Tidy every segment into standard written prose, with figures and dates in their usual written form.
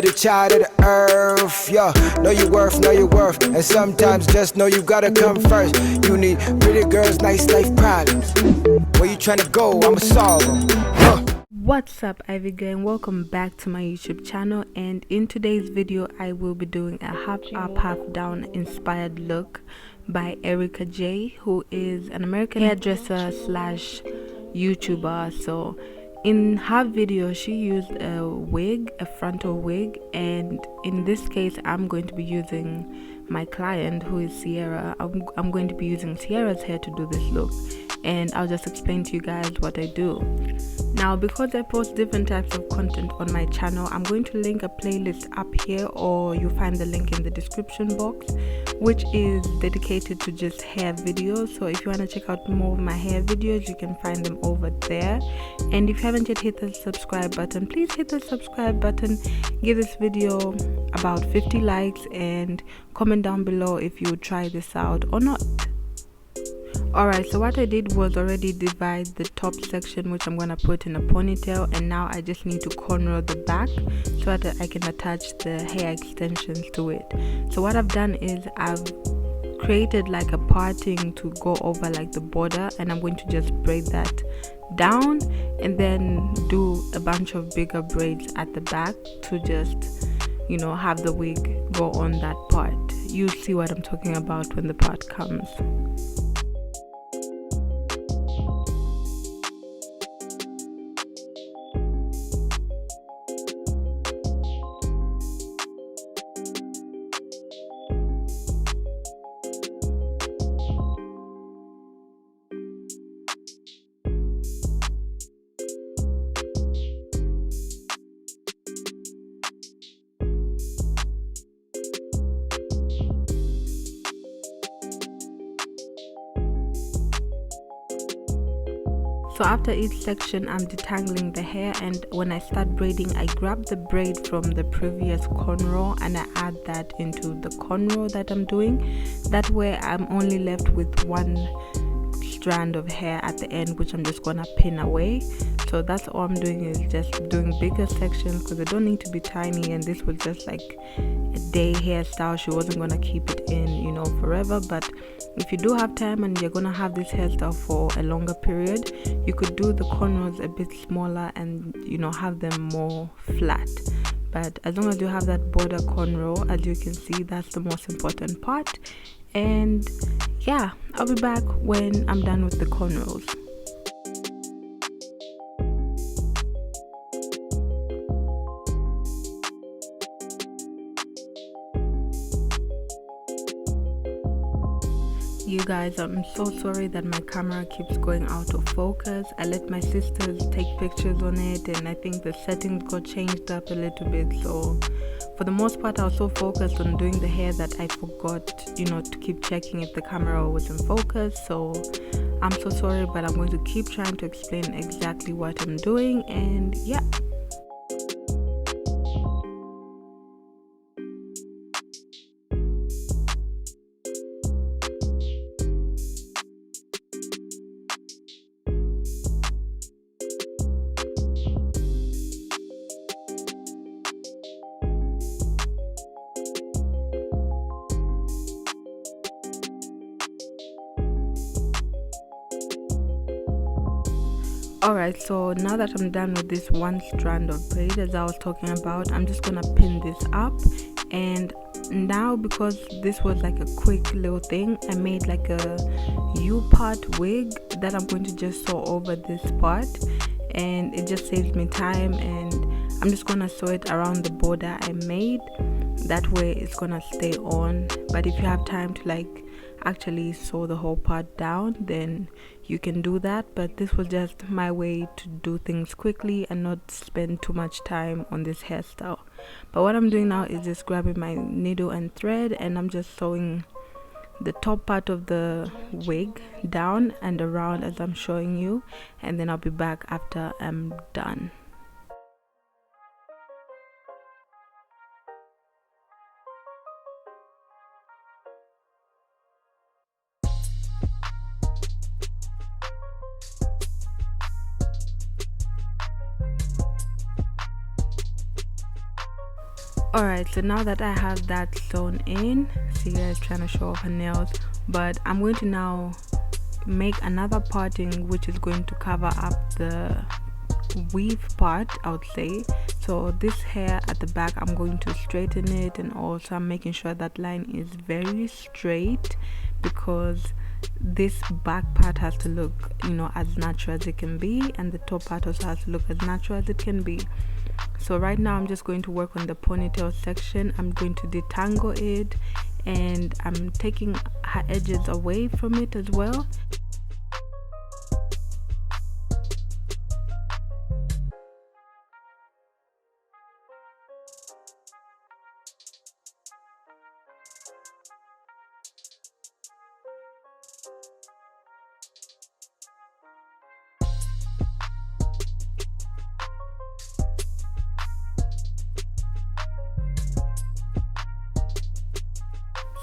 be the child of the earth. Yeah, know your worth, and sometimes just know you gotta come first. You need pretty girls, nice life problems. Where you tryna go? I'ma solve them. What's up, Ericka, and welcome back to my YouTube channel. And in today's video I will be doing a half up half down inspired look by Ericka J, who is an American hairdresser slash YouTuber. So in her video she used a wig, a frontal wig, and in this case I'm going to be using my client, who is Ciara. I'm going to be using Ciara's hair to do this look, and I'll just explain to you guys what I do. Now, because I post different types of content on my channel, I'm going to link a playlist up here, or you'll find the link in the description box, which is dedicated to just hair videos. So if you want to check out more of my hair videos, you can find them over there. And if you haven't yet hit the subscribe button, please hit the subscribe button, give this video about 50 likes, and comment down below if you would try this out or not. Alright, so what I did was already divide the top section, which I'm gonna put in a ponytail, and now I just need to cornrow the back so that I can attach the hair extensions to it. So what I've done is I've created like a parting to go over like the border, and I'm going to just braid that down and then do a bunch of bigger braids at the back to just, you know, have the wig go on that part. You'll see what I'm talking about when the part comes. So after each section I'm detangling the hair, and when I start braiding I grab the braid from the previous cornrow and I add that into the cornrow that I'm doing. That way I'm only left with one strand of hair at the end, which I'm just gonna pin away. So that's all I'm doing, is just doing bigger sections because they don't need to be tiny, and this was just like a day hairstyle. She wasn't gonna keep it in, you know, forever. But if you do have time and you're gonna have this hairstyle for a longer period, you could do the cornrows a bit smaller and, you know, have them more flat. But as long as you have that border cornrow, as you can see, that's the most important part. And yeah, I'll be back when I'm done with the cornrows. You guys, I'm so sorry that my camera keeps going out of focus. I let my sisters take pictures on it, and I think the settings got changed up a little bit. So for the most part I was so focused on doing the hair that I forgot, you know, to keep checking if the camera was in focus. So I'm so sorry, but I'm going to keep trying to explain exactly what I'm doing. And yeah. Alright, so now that I'm done with this one strand of braid, as I was talking about, I'm just gonna pin this up. And now, because this was like a quick little thing, I made like a U-part wig that I'm going to just sew over this part, and it just saves me time. And I'm just gonna sew it around the border I made, that way it's gonna stay on. But if you have time to like actually sew the whole part down, then you can do that. But this was just my way to do things quickly and not spend too much time on this hairstyle. But what I'm doing now is just grabbing my needle and thread, and I'm just sewing the top part of the wig down and around as I'm showing you, and then I'll be back after I'm done. Alright, so now that I have that sewn in, Ciara is trying to show off her nails, but I'm going to now make another parting which is going to cover up the weave part, I would say. So this hair at the back, I'm going to straighten it, and also I'm making sure that line is very straight because this back part has to look, you know, as natural as it can be, and the top part also has to look as natural as it can be. So right now I'm just going to work on the ponytail section. I'm going to detangle it, and I'm taking her edges away from it as well.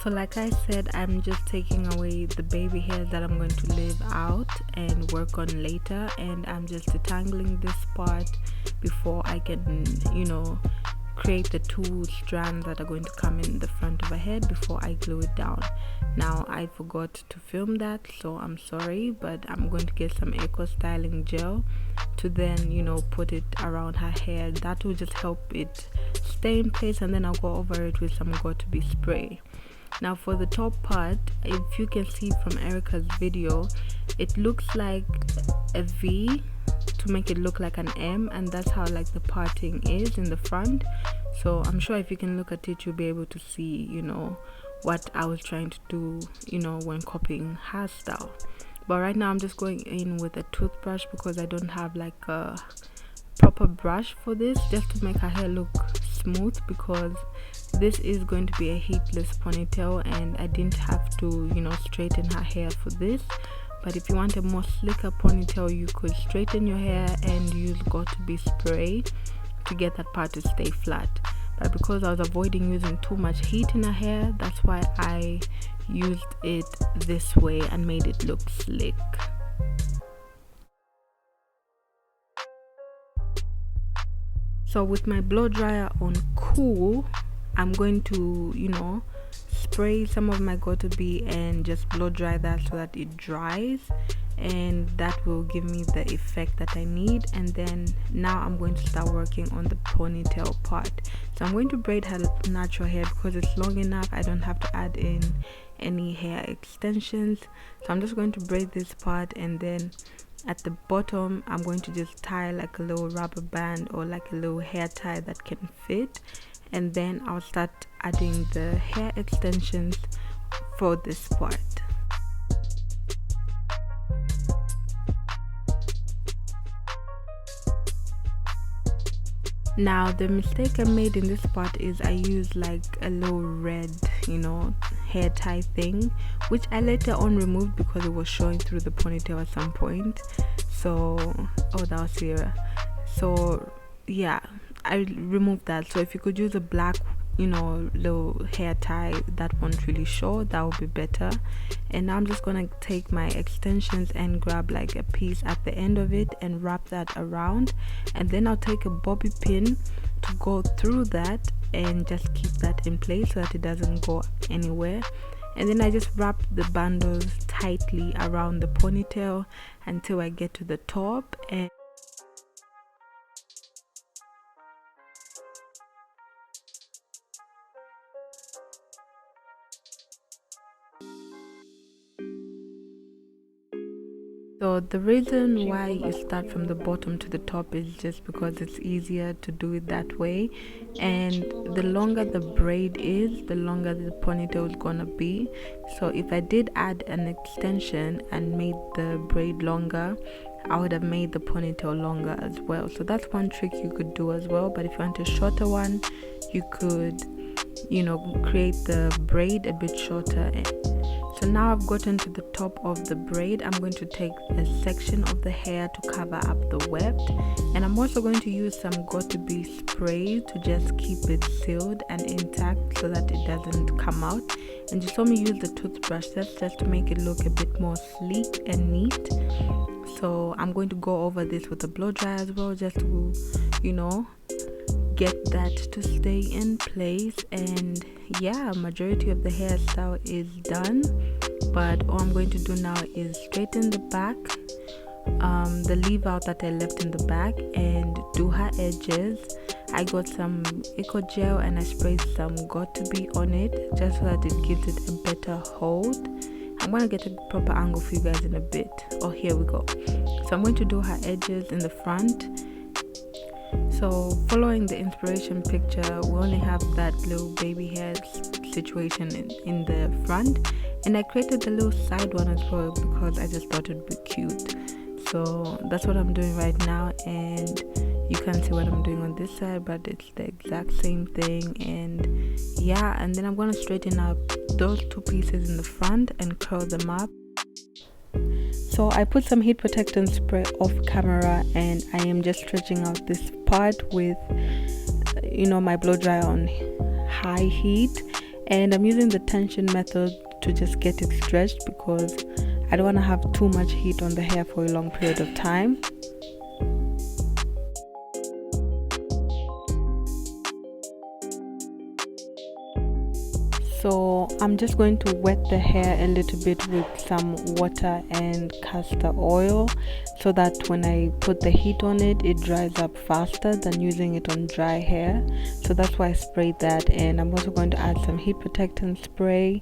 So like I said, I'm just taking away the baby hairs that I'm going to leave out and work on later, and I'm just detangling this part before I can, you know, create the two strands that are going to come in the front of her head before I glue it down. Now I forgot to film that, so I'm sorry, but I'm going to get some eco styling gel to then, you know, put it around her hair. That will just help it stay in place, and then I'll go over it with some got2b spray. Now for the top part, if you can see from Ericka's video, it looks like a V to make it look like an M, and that's how like the parting is in the front. So I'm sure if you can look at it, you'll be able to see, you know, what I was trying to do, you know, when copying hairstyle. But right now I'm just going in with a toothbrush because I don't have like a proper brush for this, just to make her hair look smooth, because this is going to be a heatless ponytail and I didn't have to, you know, straighten her hair for this. But if you want a more slicker ponytail, you could straighten your hair and use got2b spray to get that part to stay flat. But because I was avoiding using too much heat in her hair, that's why I used it this way and made it look slick. So with my blow dryer on cool, I'm going to, you know, spray some of my got2b and just blow dry that so that it dries, and that will give me the effect that I need. And then now I'm going to start working on the ponytail part. So I'm going to braid her natural hair because it's long enough. I don't have to add in any hair extensions. So I'm just going to braid this part, and then at the bottom I'm going to just tie like a little rubber band or like a little hair tie that can fit, and then I'll start adding the hair extensions for this part. Now the mistake I made in this part is I used like a little red, you know, hair tie thing, which I later on removed because it was showing through the ponytail at some point. So, oh, that was Ciara. So yeah, I removed that. So if you could use a black, you know, little hair tie that won't really show, that would be better. And now I'm just gonna take my extensions and grab like a piece at the end of it and wrap that around, and then I'll take a bobby pin to go through that and just keep that in place so that it doesn't go anywhere. And then I just wrap the bundles tightly around the ponytail until I get to the top. And so the reason why you start from the bottom to the top is just because it's easier to do it that way, and the longer the braid is, the longer the ponytail is gonna be. So if I did add an extension and made the braid longer, I would have made the ponytail longer as well. So that's one trick you could do as well. But if you want a shorter one, you could, you know, create the braid a bit shorter. So now I've gotten to the top of the braid. I'm going to take a section of the hair to cover up the weft, and I'm also going to use some got2b spray to just keep it sealed and intact so that it doesn't come out. And you saw me use the toothbrush, that's just to make it look a bit more sleek and neat. So I'm going to go over this with a blow dryer as well, just to, you know, get that to stay in place. And yeah, majority of the hairstyle is done, but all I'm going to do now is straighten the back, the leave out that I left in the back, and do her edges. I got some eco gel and I sprayed some got to be on it just so that it gives it a better hold. I'm gonna get a proper angle for you guys in a bit. Oh, here we go. So I'm going to do her edges in the front. So following the inspiration picture, we only have that little baby hair situation in the front, and I created the little side one as well because I just thought it'd be cute. So that's what I'm doing right now, and you can't see what I'm doing on this side, but it's the exact same thing. And yeah, and then I'm gonna straighten up those two pieces in the front and curl them up. So I put some heat protectant spray off camera, and I am just stretching out this part with, you know, my blow dryer on high heat, and I'm using the tension method to just get it stretched because I don't want to have too much heat on the hair for a long period of time. So I'm just going to wet the hair a little bit with some water and castor oil so that when I put the heat on it, it dries up faster than using it on dry hair. So that's why I sprayed that, and I'm also going to add some heat protectant spray,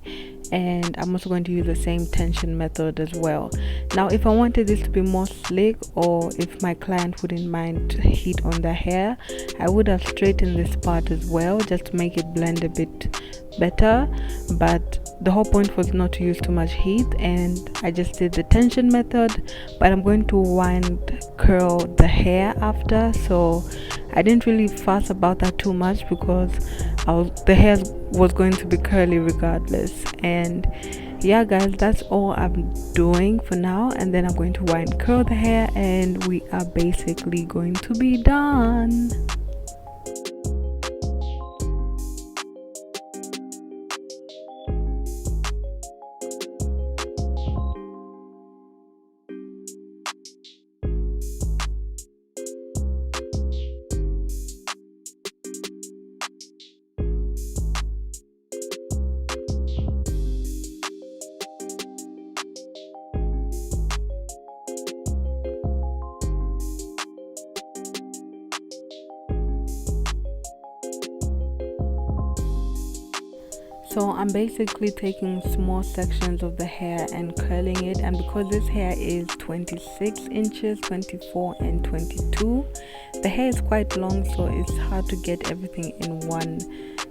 and I'm also going to use the same tension method as well. Now if I wanted this to be more slick, or if my client wouldn't mind heat on the hair, I would have straightened this part as well just to make it blend a bit better, but the whole point was not to use too much heat, and I just did the tension method. But I'm going to wind curl the hair after, so I didn't really fuss about that too much because the hair was going to be curly regardless. And yeah guys, that's all I'm doing for now, and then I'm going to wind curl the hair and we are basically going to be done. So I'm basically taking small sections of the hair and curling it, and because this hair is 26 inches, 24 and 22, the hair is quite long, so it's hard to get everything in one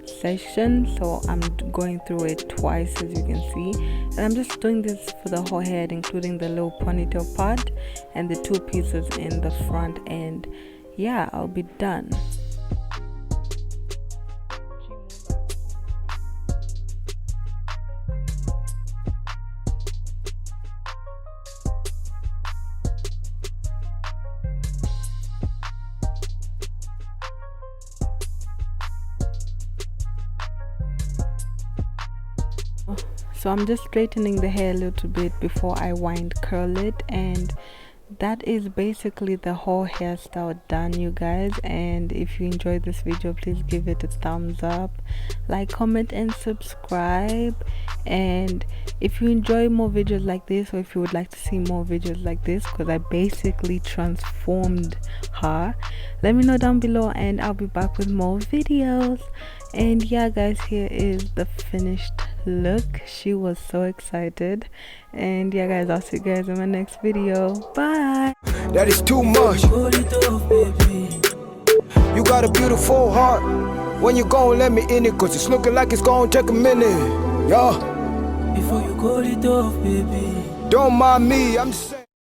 section. So I'm going through it twice, as you can see, and I'm just doing this for the whole head, including the little ponytail part and the two pieces in the front, and yeah, I'll be done. So I'm just straightening the hair a little bit before I wind curl it, and that is basically the whole hairstyle done, you guys. And if you enjoyed this video, please give it a thumbs up, like, comment and subscribe. And if you enjoy more videos like this, or if you would like to see more videos like this, because I basically transformed her, let me know down below and I'll be back with more videos. And yeah guys, here is the finished look. She was so excited, and yeah guys, I'll see you guys in my next video. Bye. That is too much. You got a beautiful heart. When you gon' let me in it, cause it's looking like it's gon' take a minute. Yeah. Before you call it off, baby. Don't mind me, I'm just saying.